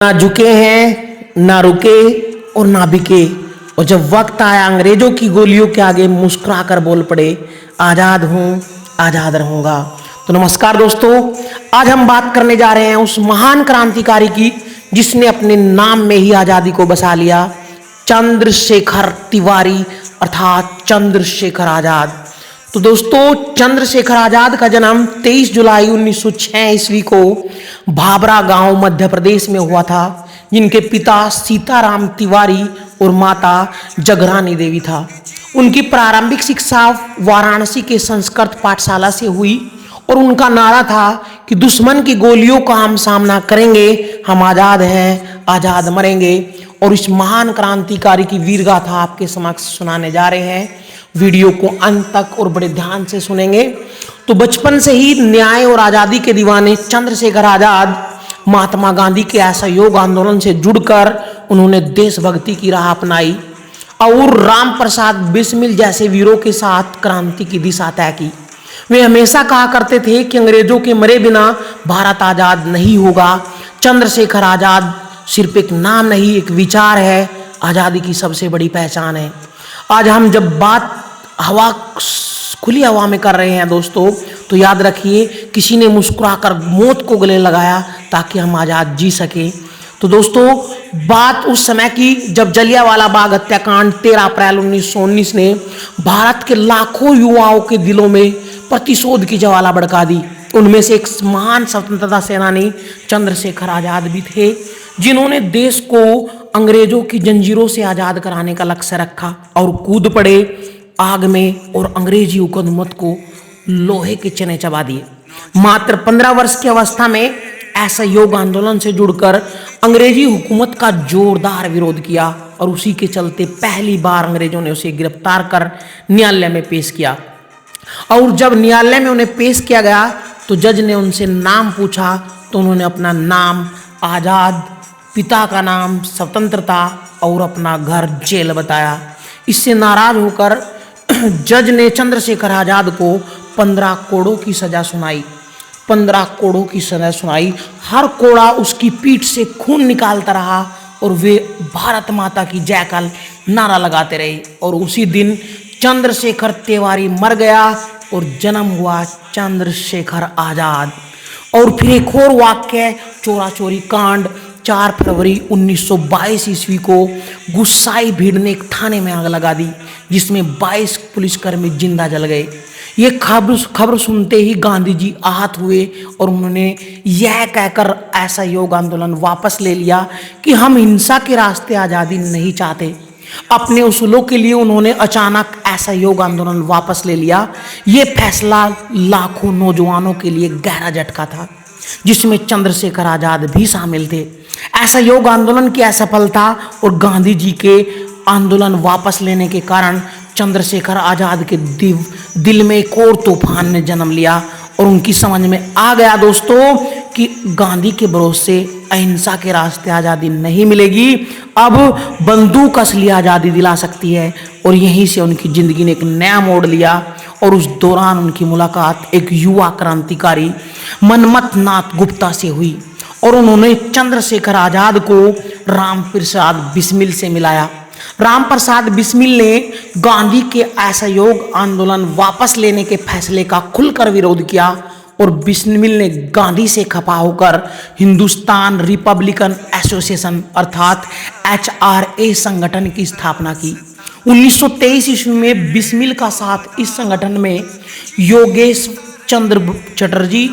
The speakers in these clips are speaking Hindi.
ना झुके हैं, ना रुके और ना बिके। और जब वक्त आया अंग्रेजों की गोलियों के आगे मुस्कुरा कर बोल पड़े, आज़ाद हूँ, आज़ाद रहूँगा। तो नमस्कार दोस्तों, आज हम बात करने जा रहे हैं उस महान क्रांतिकारी की जिसने अपने नाम में ही आज़ादी को बसा लिया, चंद्रशेखर तिवारी अर्थात चंद्रशेखर आज़ाद। तो दोस्तों, चंद्रशेखर आजाद का जन्म 23 जुलाई 1906 ईस्वी को भाबरा गांव मध्य प्रदेश में हुआ था, जिनके पिता सीताराम तिवारी और माता जगरानी देवी था। उनकी प्रारंभिक शिक्षा वाराणसी के संस्कृत पाठशाला से हुई और उनका नारा था कि दुश्मन की गोलियों का हम सामना करेंगे, हम आज़ाद हैं, आज़ाद मरेंगे। और इस महान क्रांतिकारी की वीर गाथा आपके समक्ष सुनाने जा रहे हैं। वीडियो को अंत तक और बड़े ध्यान से सुनेंगे। तो बचपन से ही न्याय और आज़ादी के दीवाने चंद्रशेखर आज़ाद महात्मा गांधी के असहयोग आंदोलन से जुड़कर उन्होंने देशभक्ति की राह अपनाई और राम प्रसाद बिस्मिल जैसे वीरों के साथ क्रांति की दिशा तय की। वे हमेशा कहा करते थे कि अंग्रेजों के मरे बिना भारत आज़ाद नहीं होगा। चंद्रशेखर आज़ाद सिर्फ एक नाम नहीं, एक विचार है, आज़ादी की सबसे बड़ी पहचान है। आज हम जब बात खुली हवा में कर रहे हैं दोस्तों, तो याद रखिए किसी ने मुस्कुराकर मौत को गले लगाया ताकि हम आज़ाद जी सके। तो दोस्तों, बात उस समय की जब जलियांवाला बाग हत्याकांड 13 अप्रैल 1919 ने भारत के लाखों युवाओं के दिलों में प्रतिशोध की ज्वाला भड़का दी। उनमें से एक महान स्वतंत्रता सेनानी चंद्रशेखर आज़ाद भी थे, जिन्होंने देश को अंग्रेजों की जंजीरों से आज़ाद कराने का लक्ष्य रखा और कूद पड़े आग में और अंग्रेजी हुकूमत को लोहे के चने चबा दिए। मात्र 15 वर्ष की अवस्था में असहयोग आंदोलन से जुड़कर अंग्रेजी हुकूमत का जोरदार विरोध किया और उसी के चलते पहली बार अंग्रेजों ने उसे गिरफ्तार कर न्यायालय में पेश किया। और जब न्यायालय में उन्हें पेश किया गया तो जज ने उनसे नाम पूछा तो उन्होंने अपना नाम आज़ाद, पिता का नाम स्वतंत्रता और अपना घर जेल बताया। इससे नाराज होकर जज ने चंद्रशेखर आज़ाद को 15 कोड़ों की सजा सुनाई। 15 कोड़ों की सजा सुनाई। हर कोड़ा उसकी पीठ से खून निकालता रहा और वे भारत माता की जय का नारा लगाते रहे। और उसी दिन चंद्रशेखर तिवारी मर गया और जन्म हुआ चंद्रशेखर आज़ाद। और फिर एक और वाक्य, चोरा चोरी कांड। 4 फरवरी 1922 ईस्वी को गुस्साई भीड़ ने एक थाने में आग लगा दी, जिसमें 22 पुलिसकर्मी जिंदा जल गए। ये खबर सुनते ही गांधी जी आहत हुए और उन्होंने यह कहकर असहयोग आंदोलन वापस ले लिया कि हम हिंसा के रास्ते आज़ादी नहीं चाहते। अपने उसूलों के लिए उन्होंने अचानक असहयोग आंदोलन वापस ले लिया। ये फैसला लाखों नौजवानों के लिए गहरा झटका था, जिसमें चंद्रशेखर आज़ाद भी शामिल थे। असहयोग आंदोलन की असफलता और गांधी जी के आंदोलन वापस लेने के कारण चंद्रशेखर आज़ाद के दिल में एक और तूफान ने जन्म लिया और उनकी समझ में आ गया दोस्तों कि गांधी के भरोसे अहिंसा के रास्ते आज़ादी नहीं मिलेगी, अब बंदूक असली आज़ादी दिला सकती है। और यहीं से उनकी ज़िंदगी ने एक नया मोड़ लिया और उस दौरान उनकी मुलाकात एक युवा क्रांतिकारी मनमथ नाथ गुप्ता से हुई और उन्होंने चंद्रशेखर आज़ाद को राम प्रसाद बिस्मिल से मिलाया। राम प्रसाद बिस्मिल ने गांधी के असहयोग आंदोलन वापस लेने के फैसले का खुलकर विरोध किया और बिस्मिल ने गांधी से खफा होकर हिंदुस्तान रिपब्लिकन एसोसिएशन अर्थात HRA संगठन की स्थापना की। 1923 ईस्वी में बिस्मिल का साथ इस संगठन में योगेश चंद्र चटर्जी,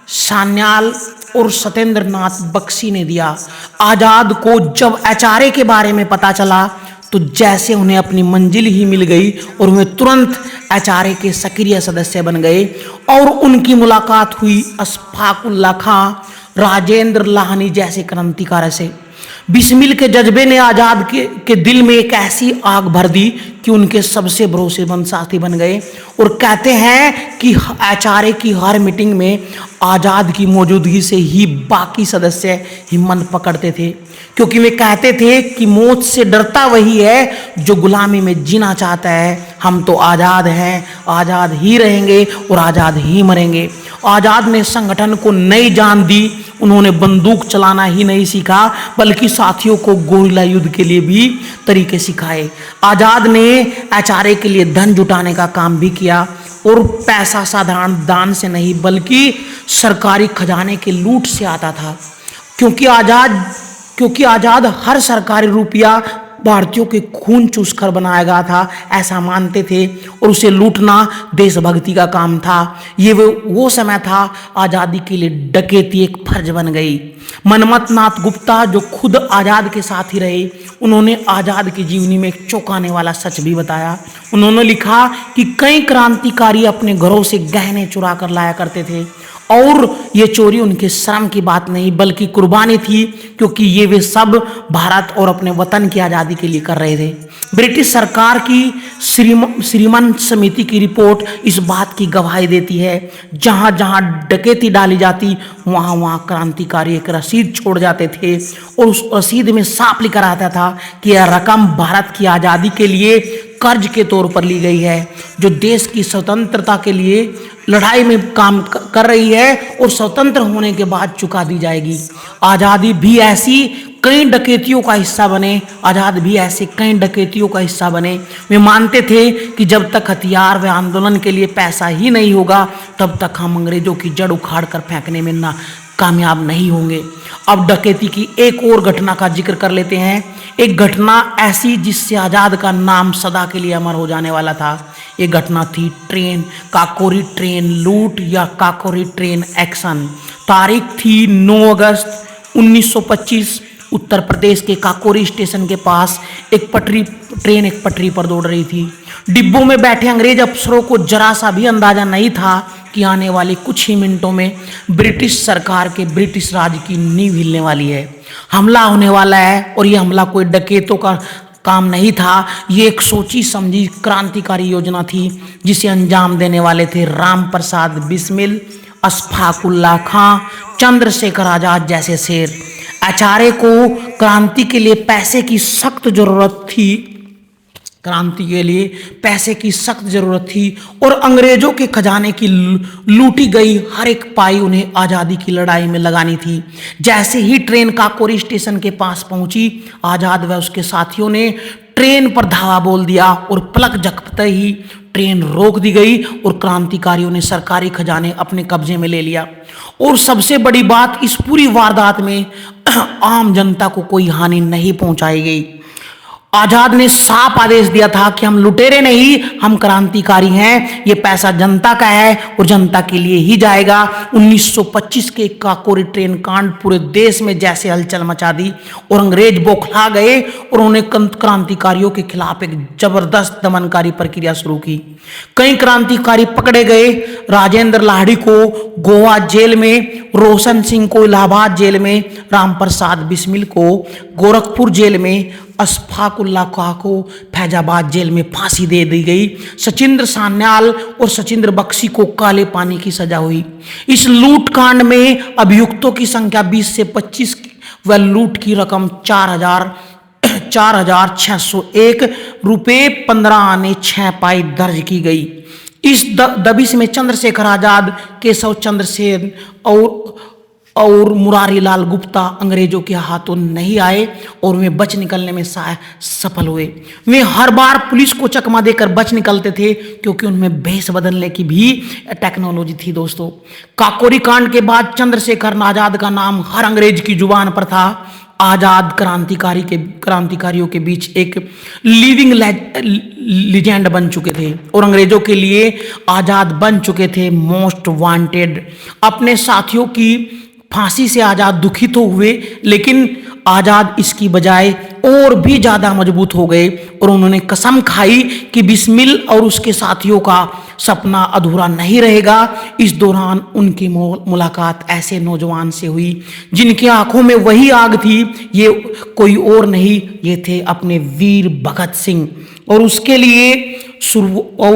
सान्याल और सत्येंद्र नाथ बख्शी ने दिया। आज़ाद को जब HRA के बारे में पता चला तो जैसे उन्हें अपनी मंजिल ही मिल गई और वे तुरंत HRA के सक्रिय सदस्य बन गए। और उनकी मुलाकात हुई अशफाक उल्लाह खां, राजेंद्र लाहनी जैसे क्रांतिकारी से। बिस्मिल के जज्बे ने आज़ाद के दिल में एक ऐसी आग भर दी कि उनके सबसे भरोसेमंद साथी बन गए। और कहते हैं कि HRA की हर मीटिंग में आज़ाद की मौजूदगी से ही बाकी सदस्य हिम्मत पकड़ते थे, क्योंकि वे कहते थे कि मौत से डरता वही है जो गुलामी में जीना चाहता है। हम तो आज़ाद हैं, आज़ाद ही रहेंगे और आज़ाद ही मरेंगे। आजाद ने संगठन को नई जान दी। उन्होंने बंदूक चलाना ही नहीं सीखा बल्कि साथियों को गोरिल्ला युद्ध के लिए भी तरीके सिखाए। आजाद ने एचआरए के लिए धन जुटाने का काम भी किया और पैसा साधारण दान से नहीं बल्कि सरकारी खजाने के लूट से आता था, क्योंकि आजाद हर सरकारी रुपया भारतीयों के खून चूसकर बनाया गया था, ऐसा मानते थे और उसे लूटना देशभक्ति का काम था। ये वो समय था आज़ादी के लिए डकैती एक फर्ज बन गई। मनमथ नाथ गुप्ता जो खुद आज़ाद के साथ ही रहे, उन्होंने आज़ाद की जीवनी में एक चौंकाने वाला सच भी बताया। उन्होंने लिखा कि कई क्रांतिकारी अपने घरों से गहने चुरा कर लाया करते थे और ये चोरी उनके शर्म की बात नहीं बल्कि कुर्बानी थी, क्योंकि ये वे सब भारत और अपने वतन की आज़ादी के लिए कर रहे थे। ब्रिटिश सरकार की श्रीमन समिति की रिपोर्ट इस बात की गवाही देती है, जहाँ जहाँ डकैती डाली जाती वहाँ वहाँ क्रांतिकारी एक रसीद छोड़ जाते थे और उस रसीद में साफ लिखा रहता था कि यह रकम भारत की आज़ादी के लिए कर्ज के तौर पर ली गई है, जो देश की स्वतंत्रता के लिए लड़ाई में काम कर रही है और स्वतंत्र होने के बाद चुका दी जाएगी। आज़ादी भी ऐसी कई डकैतियों का हिस्सा बने, आज़ाद भी ऐसे कई डकैतियों का हिस्सा बने। वे मानते थे कि जब तक हथियार व आंदोलन के लिए पैसा ही नहीं होगा तब तक हम अंग्रेजों की जड़ उखाड़ कर फेंकने में ना कामयाब नहीं होंगे। अब डकैती की एक और घटना का जिक्र कर लेते हैं, एक घटना ऐसी जिससे आज़ाद का नाम सदा के लिए अमर हो जाने वाला था। ये घटना थी काकोरी ट्रेन लूट या काकोरी ट्रेन एक्शन। तारीख थी 9 अगस्त 1925। उत्तर प्रदेश के काकोरी स्टेशन के पास एक पटरी पर दौड़ रही थी। डिब्बों में बैठे अंग्रेज अफसरों को जरा सा भी अंदाजा नहीं था कि आने वाले कुछ ही मिनटों में ब्रिटिश सरकार के ब्रिटिश राज की नींव हिलने वाली है, हमला होने वाला है। और ये हमला कोई डकैतों का काम नहीं था, ये एक सोची समझी क्रांतिकारी योजना थी जिसे अंजाम देने वाले थे राम प्रसाद बिस्मिल, अशफाक उल्लाह खां, चंद्रशेखर आजाद जैसे शेर। एचआरए को क्रांति के लिए पैसे की सख्त जरूरत थी और अंग्रेजों के खजाने की लूटी गई हर एक पाई उन्हें आज़ादी की लड़ाई में लगानी थी। जैसे ही ट्रेन काकोरी स्टेशन के पास पहुंची, आज़ाद व उसके साथियों ने ट्रेन पर धावा बोल दिया और पलक झपकते ही ट्रेन रोक दी गई और क्रांतिकारियों ने सरकारी खजाने अपने कब्जे में ले लिया। और सबसे बड़ी बात, इस पूरी वारदात में आम जनता को कोई हानि नहीं पहुंचाई गई। आजाद ने साफ आदेश दिया था कि हम लुटेरे नहीं, हम क्रांतिकारी हैं, ये पैसा जनता का है और जनता के लिए ही जाएगा। 1925 के काकोरी ट्रेन कांड पूरे देश में जैसे हलचल मचा दी और अंग्रेज बौखला गए और उन्होंने क्रांतिकारियों के खिलाफ एक जबरदस्त दमनकारी प्रक्रिया शुरू की। कई क्रांतिकारी पकड़े गए, राजेंद्र लाहिड़ी को गोवा जेल में, रोशन सिंह को इलाहाबाद जेल में, राम प्रसाद बिस्मिल को गोरखपुर जेल में, अशफाक उल्लाह खां को फैजाबाद जेल में फांसी दे दी गई। सचिंद्र सान्याल और सचिंद्र बख्शी को काले पानी की सजा हुई। इस लूट कांड में अभियुक्तों की संख्या 20 से 25 व लूट की रकम 4,601 रुपये 15 आने 6 पाई दर्ज की गई। इस दबिश में चंद्रशेखर आजाद, केशव चंद्र सेन और मुरारी लाल गुप्ता अंग्रेजों के हाथों नहीं आए और वे बच निकलने में सफल हुए। वे हर बार पुलिस को चकमा देकर बच निकलते थे क्योंकि उनमें भेष बदलने की भी टेक्नोलॉजी थी। दोस्तों, काकोरी कांड के बाद चंद्रशेखर आजाद का नाम हर अंग्रेज की जुबान पर था। आजाद क्रांतिकारियों के बीच एक लिविंग लीजेंड बन चुके थे और अंग्रेजों के लिए आजाद बन चुके थे मोस्ट वांटेड। अपने साथियों की फांसी से आजाद दुखित तो हुए, लेकिन आजाद इसकी बजाय और भी ज्यादा मजबूत हो गए और उन्होंने कसम खाई कि बिस्मिल और उसके साथियों का सपना अधूरा नहीं रहेगा। इस दौरान उनकी मुलाकात ऐसे नौजवान से हुई जिनकी आंखों में वही आग थी। ये कोई और नहीं, ये थे अपने वीर भगत सिंह। और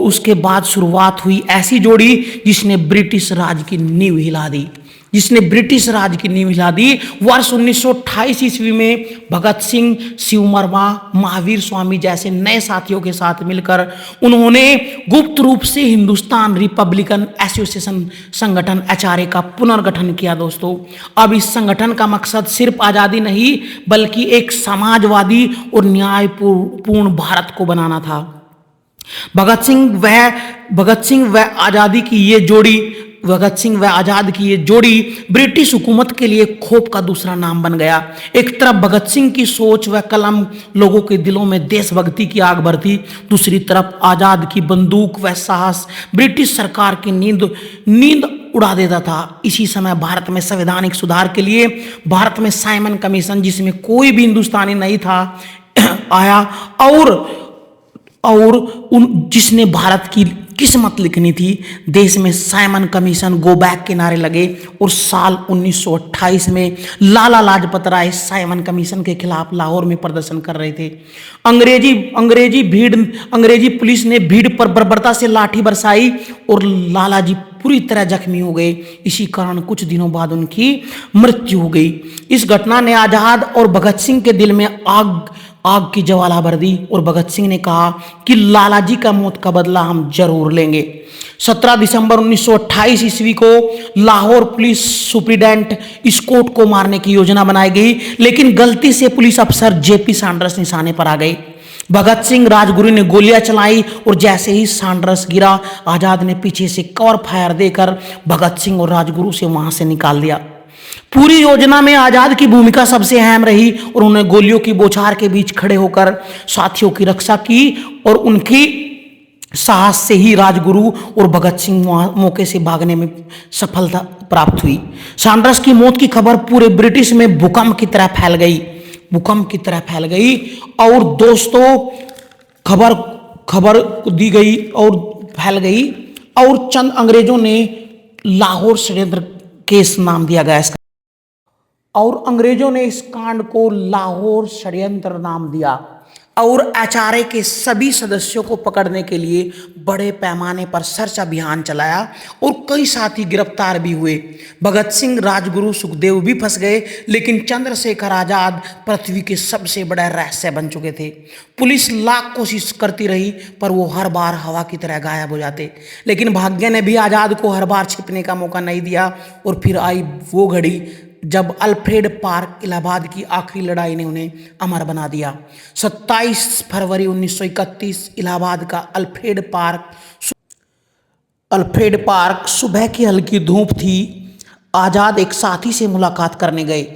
उसके बाद शुरुआत हुई ऐसी जोड़ी जिसने ब्रिटिश राज की नींव हिला दी। जिसने ब्रिटिश राज की नींव हिला दी। वर्ष 1928 ईस्वी में भगत सिंह, शिव वर्मा, महावीर स्वामी जैसे नए साथियों के साथ मिलकर उन्होंने गुप्त रूप से हिंदुस्तान रिपब्लिकन एसोसिएशन संगठन HRA का पुनर्गठन किया दोस्तों। अब इस संगठन का मकसद सिर्फ आजादी नहीं बल्कि एक समाजवादी और न्यायपूर्ण भारत को बनाना था। भगत सिंह व आजादी की ये जोड़ी भगत सिंह व आजाद की ये जोड़ी ब्रिटिश हुकूमत के लिए खौफ का दूसरा नाम बन गया। एक तरफ भगत सिंह की सोच व कलम लोगों के दिलों में देशभक्ति की आग भरती, दूसरी तरफ आजाद की बंदूक व साहस ब्रिटिश सरकार की नींद उड़ा देता था। इसी समय भारत में संवैधानिक सुधार के लिए भारत में साइमन कमीशन, जिसमें कोई भी हिंदुस्तानी नहीं था, आया और जिसने भारत की किस्मत लिखनी थी। देश में साइमन कमीशन, गो बैक के नारे लगे और साल 1928 में लाला लाजपत राय साइमन कमीशन के खिलाफ लाहौर में प्रदर्शन कर रहे थे। अंग्रेजी पुलिस ने भीड़ पर बर्बरता से लाठी बरसाई और लाला जी पूरी तरह जख्मी हो गए। इसी कारण कुछ दिनों बाद उनकी मृत्यु हो गई। इस घटना ने आजाद और भगत सिंह के दिल में आग की ज्वाला भर दी और भगत सिंह ने कहा कि लाला जी का मौत का बदला हम जरूर लेंगे। 17 दिसंबर 1928 ईस्वी को लाहौर पुलिस सुप्रिटेंडेंट स्कॉट को मारने की योजना बनाई गई, लेकिन गलती से पुलिस अफसर JP सैंडर्स निशाने पर आ गए। भगत सिंह, राजगुरु ने गोलियां चलाई और जैसे ही सैंडर्स गिरा, आजाद ने पीछे से कवर फायर देकर भगत सिंह और राजगुरु से वहां से निकाल दिया। पूरी योजना में आजाद की भूमिका सबसे अहम रही और उन्होंने गोलियों की बौछार के बीच खड़े होकर साथियों की रक्षा की और उनकी साहस से ही राजगुरु और भगत सिंह मौके से भागने में सफलता प्राप्त हुई। सैंडर्स की मौत की खबर पूरे ब्रिटिश में भूकंप की तरह फैल गई और दोस्तों खबर दी गई और फैल गई और चंद अंग्रेजों ने लाहौर षड्यंत्र केस नाम दिया गया इसका, और अंग्रेजों ने इस कांड को लाहौर षड्यंत्र नाम दिया और HRA के सभी सदस्यों को पकड़ने के लिए बड़े पैमाने पर सर्च अभियान चलाया और कई साथी गिरफ्तार भी हुए। भगत सिंह, राजगुरु, सुखदेव भी फंस गए, लेकिन चंद्रशेखर आजाद पृथ्वी के सबसे बड़ा रहस्य बन चुके थे। पुलिस लाख कोशिश करती रही पर वो हर बार हवा की तरह गायब हो जाते, लेकिन भाग्य ने भी आजाद को हर बार छिपने का मौका नहीं दिया। और फिर आई वो घड़ी जब अल्फ्रेड पार्क इलाहाबाद की आखिरी लड़ाई ने उन्हें अमर बना दिया। 27 फरवरी 1931 इलाहाबाद का अल्फ्रेड पार्क, सुबह की हल्की धूप थी। आजाद एक साथी से मुलाकात करने गए।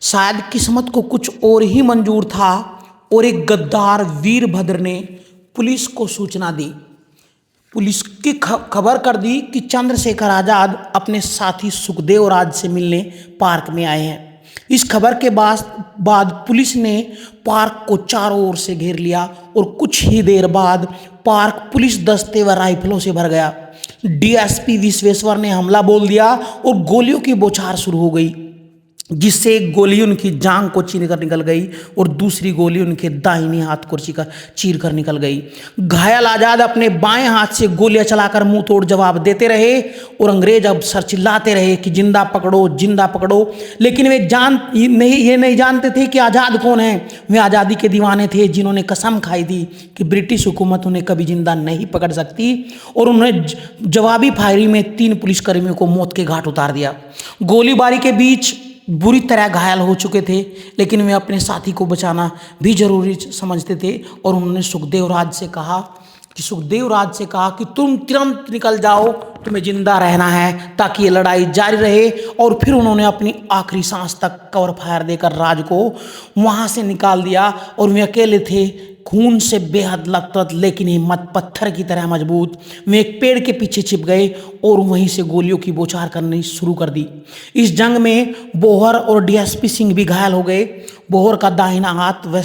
शायद किस्मत को कुछ और ही मंजूर था और एक गद्दार वीरभद्र ने पुलिस को सूचना दी। पुलिस की खबर कर दी कि चंद्रशेखर आजाद अपने साथी सुखदेव राज से मिलने पार्क में आए हैं। इस खबर के बाद पुलिस ने पार्क को चारों ओर से घेर लिया और कुछ ही देर बाद पार्क पुलिस दस्ते व राइफलों से भर गया। DSP विश्वेश्वर ने हमला बोल दिया और गोलियों की बौछार शुरू हो गई, जिससे एक गोली उनकी जांघ को चीर कर निकल गई और दूसरी गोली उनके दाहिने हाथ को चीर कर निकल गई। घायल आजाद अपने बाएं हाथ से गोलियां चलाकर मुंह तोड़ जवाब देते रहे और अंग्रेज अब सर चिल्लाते रहे कि जिंदा पकड़ो, जिंदा पकड़ो। लेकिन वे ये नहीं जानते थे कि आजाद कौन है। वे आज़ादी के दीवाने थे जिन्होंने कसम खाई थी कि ब्रिटिश हुकूमत उन्हें कभी जिंदा नहीं पकड़ सकती, और उन्होंने जवाबी फायरिंग में 3 पुलिसकर्मियों को मौत के घाट उतार दिया। गोलीबारी के बीच बुरी तरह घायल हो चुके थे, लेकिन वे अपने साथी को बचाना भी जरूरी समझते थे और उन्होंने सुखदेव राज से कहा कि तुम तुरंत निकल जाओ, तुम्हें जिंदा रहना है ताकि ये लड़ाई जारी रहे। और फिर उन्होंने अपनी आखिरी सांस तक कवर फायर देकर राज को वहां से निकाल दिया और वे अकेले थे, खून से बेहद लथपथ लेकिन हिम्मत पत्थर की तरह मजबूत। वे एक पेड़ के पीछे छिप गए और वहीं से गोलियों की बौछार करनी शुरू कर दी। इस जंग में बोहर और DSP सिंह भी घायल हो गए। बोहर का दाहिना हाथ व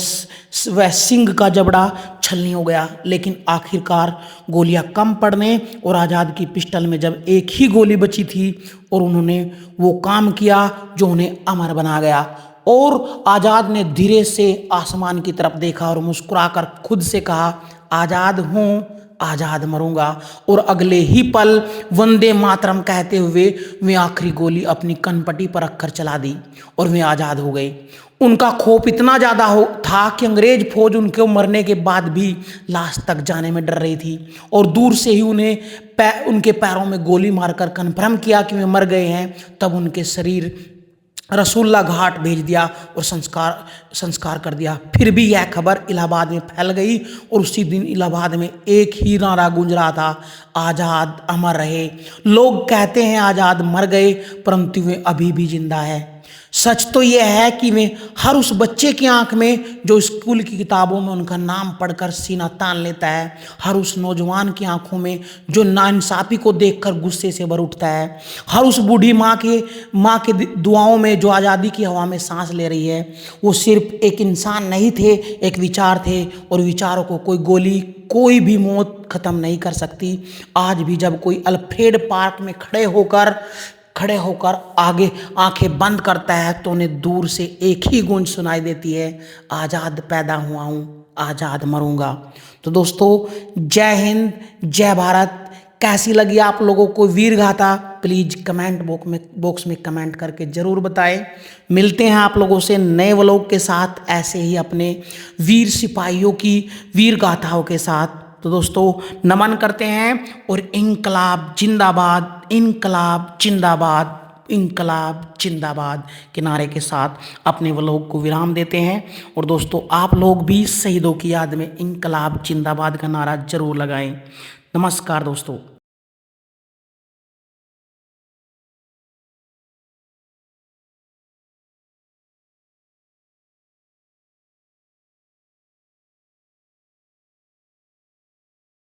सिंह का जबड़ा छलनी हो गया, लेकिन आखिरकार गोलियां कम पड़ने और आजाद की पिस्टल में जब एक ही गोली बची थी और उन्होंने वो काम किया जो उन्हें अमर बना गया। और आजाद ने धीरे से आसमान की तरफ देखा और मुस्कुराकर खुद से कहा, आजाद हूँ, आजाद मरूंगा। और अगले ही पल वंदे मातरम कहते हुए वे आखिरी गोली अपनी कनपटी पर रखकर चला दी और वे आजाद हो गए। उनका खौफ इतना ज्यादा था कि अंग्रेज फौज उनके मरने के बाद भी लाश तक जाने में डर रही थी और दूर से ही उनके पैरों में गोली मारकर कन्फर्म किया कि वे मर गए हैं। तब उनके शरीर रसूलुल्लाह घाट भेज दिया और संस्कार कर दिया। फिर भी यह खबर इलाहाबाद में फैल गई और उसी दिन इलाहाबाद में एक ही नारा गूंज रहा था, आज़ाद अमर रहे। लोग कहते हैं आज़ाद मर गए, परंतु वे अभी भी जिंदा है। सच तो यह है कि वे हर उस बच्चे की आंख में जो स्कूल की किताबों में उनका नाम पढ़कर सीना तान लेता है, हर उस नौजवान की आंखों में जो नाइंसाफ़ी को देखकर गुस्से से भर उठता है, हर उस बूढ़ी माँ के दुआओं में जो आज़ादी की हवा में सांस ले रही है। वो सिर्फ एक इंसान नहीं थे, एक विचार थे और विचारों को कोई गोली, कोई भी मौत ख़त्म नहीं कर सकती। आज भी जब कोई अल्फ्रेड पार्क में खड़े होकर आगे आंखें बंद करता है तो उन्हें दूर से एक ही गूंज सुनाई देती है, आज़ाद पैदा हुआ हूँ, आज़ाद मरूंगा। तो दोस्तों, जय हिंद, जय भारत। कैसी लगी आप लोगों को वीर गाथा? प्लीज़ कमेंट बॉक्स में कमेंट करके ज़रूर बताएं। मिलते हैं आप लोगों से नए व्लॉग के साथ, ऐसे ही अपने वीर सिपाहियों की वीर गाथाओं के साथ। तो दोस्तों, नमन करते हैं और इंकलाब जिंदाबाद, इंकलाब जिंदाबाद, इंकलाब जिंदाबाद के नारे के साथ अपने व्लॉग को विराम देते हैं। और दोस्तों, आप लोग भी शहीदों की याद में इंकलाब जिंदाबाद का नारा जरूर लगाएं। नमस्कार दोस्तों।